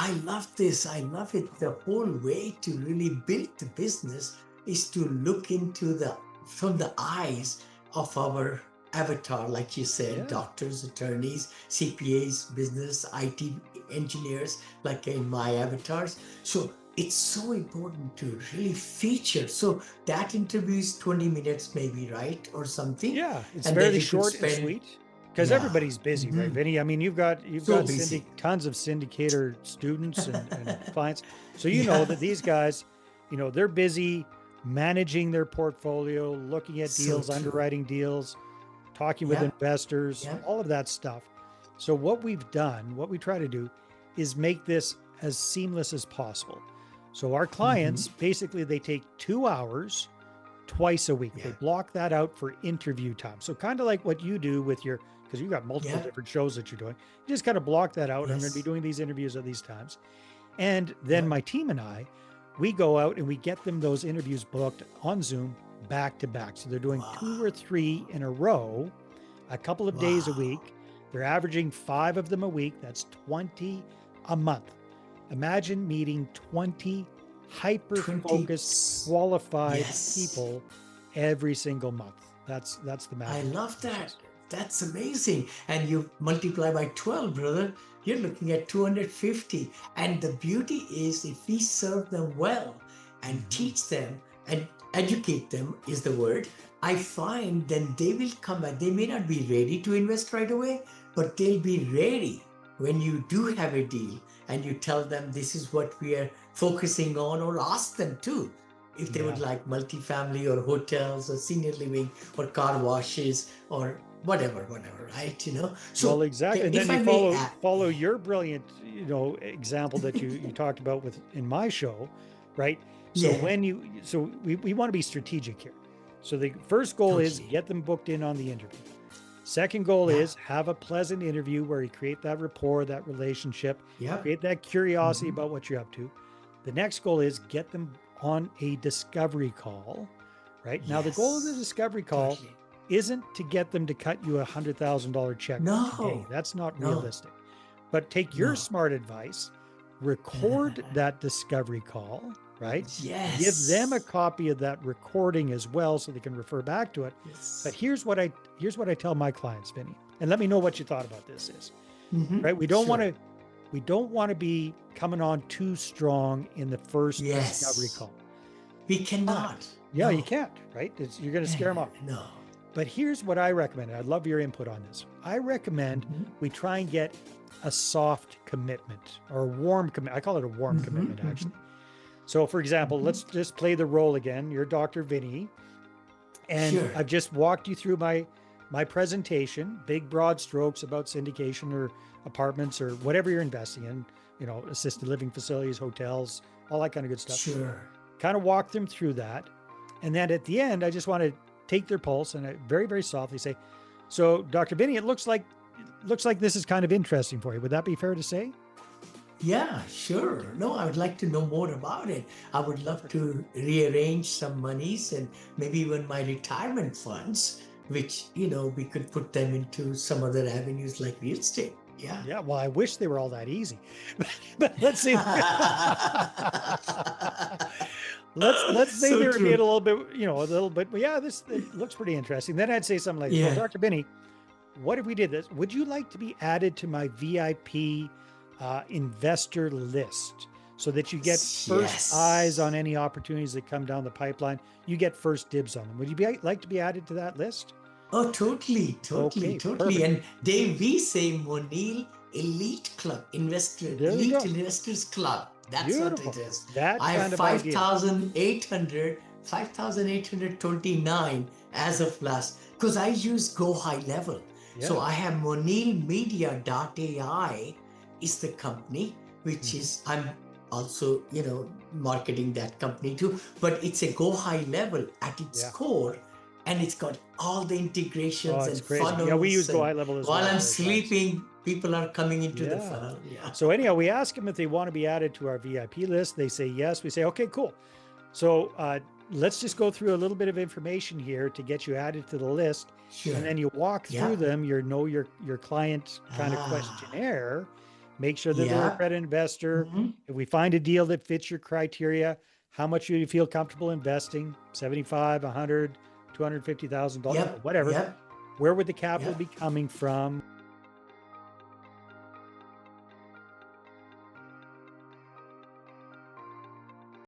I love this. I love it. The whole way to really build the business is to look into from the eyes of our avatar, like you said, Yeah. doctors, attorneys, CPAs, business, IT engineers, like in my avatars. So it's so important to really feature. So that interview is 20 minutes, maybe, right? Or something. Yeah, it's And then fairly you could short and spend, sweet because yeah. everybody's busy, right, Mhm. Vinny? I mean, you've So got busy. tons of syndicator students and clients, so you know Yeah. that these guys, they're busy managing their portfolio, looking at So deals, true. underwriting deals, talking with Yeah. investors, Yeah. all of that stuff. So what we've done, what we try to do, is make this as seamless as possible. So our Hmm. clients basically they take 2 hours twice a week. They Yeah. block that out for interview time. So kind of like what you do with your, because you've got multiple Yeah. different shows that you're doing. You just kind of block that out. I'm going to be Yes. doing these interviews at these times. And then Yeah. my team and I, we go out and we get them those interviews booked on Zoom back to back. So they're doing two Wow. or three in a row, a couple of days a Wow. week. They're averaging 5 of them a week. That's 20 a month. Imagine meeting 20 hyper 20. focused, qualified Yes. people every single month. That's the I magic love that. process. That's amazing. And you multiply by 12, brother, you're looking at 250. And the beauty is if we serve them well and Mm-hmm. teach them and educate them is the word, I find then they will come back. They may not be ready to invest right away, but they'll be ready when you do have a deal and you tell them this is what we are focusing on, or ask them too if they would Yeah. like multifamily or hotels or senior living or car washes or whatever, right? Well, So exactly. And then if you I may follow add, follow your brilliant, example that you talked about with in my show, right? So yeah, when we want to be strategic here. So the first goal is totally. get them booked in on the interview. Second goal Yeah, is have a pleasant interview where you create that rapport, that relationship, yeah. create that curiosity Hmm. about what you're up to. The next goal is get them on a discovery call, right? Now, the goal of the Yes, discovery call totally. isn't to get them to cut you $100,000 check today. No, That's not no, realistic. But take your no. smart advice, record that discovery call, right? Give them a Yes, copy of that recording as well so they can refer back to it. But yes. here's what I tell my clients, Vinny, and let me know what you thought about this is, Hmm. right? Sure. We don't want to be coming on too strong in the first discovery Yes, call. we But cannot. yeah, you No, can't, right? You're going to scare them off. no. But here's what I recommend. I'd love your input on this. I recommend Hmm. we try and get a soft commitment or a warm commitment. I call it a warm Hmm. commitment, Hmm. actually. So, for example, Hmm. let's just play the role again. You're Dr. Vinny, and Sure. I've just walked you through my presentation, big broad strokes about syndication or apartments or whatever you're investing in, assisted living facilities, hotels, all that kind of good stuff. Sure. Kind of walk them through that. And then at the end, I just want to take their pulse and I very, very softly say, so Dr. Binney, it looks like this is kind of interesting for you. Would that be fair to say? Yeah, sure. No, I would like to know more about it. I would love Perfect. to rearrange some monies and maybe even my retirement funds, which, we could put them into some other avenues like real estate. Yeah. Yeah, well, I wish they were all that easy. But let's say let's say So they're being true. a little bit, but yeah, this it looks pretty interesting. Then I'd say something like, well, Yeah. Dr. Binney, what if we did this? Would you like to be added to my VIP investor list so that you get first eyes on Yes. any opportunities that come down the pipeline? You get first dibs on them. Would you like to be added to that list? Oh, totally, totally, Okay, totally. perfect. And Dave, we say Monil Elite Club, There you Elite go. Investors Club. That's what it Beautiful. is. That I have kind of idea. 5,829 as of last, because I use Go High Level. So Yeah. I have monilmedia.ai is the company, which Hmm. is, I'm also, marketing that company too, but it's a Go High Level at its Yeah. core, and it's got all the Oh, integrations it's and crazy. Yeah, we use funnels, Go and High Level as while well I'm here at times. sleeping people are coming into the Yeah. funnel. Yeah. So anyhow, we ask them if they want to be added to our VIP list. They say yes. We say, okay, cool. So let's just go through a little bit of information here to get you added to the list, and Sure. then you walk through Yeah. them. Your client kind of Ah. questionnaire, make sure that they're a Yeah. credit investor. Mhm. If we find a deal that fits your criteria, how much do you feel comfortable investing? 75, 100, $250,000, Yep. whatever. Yep. Where would the capital Yep. be coming from?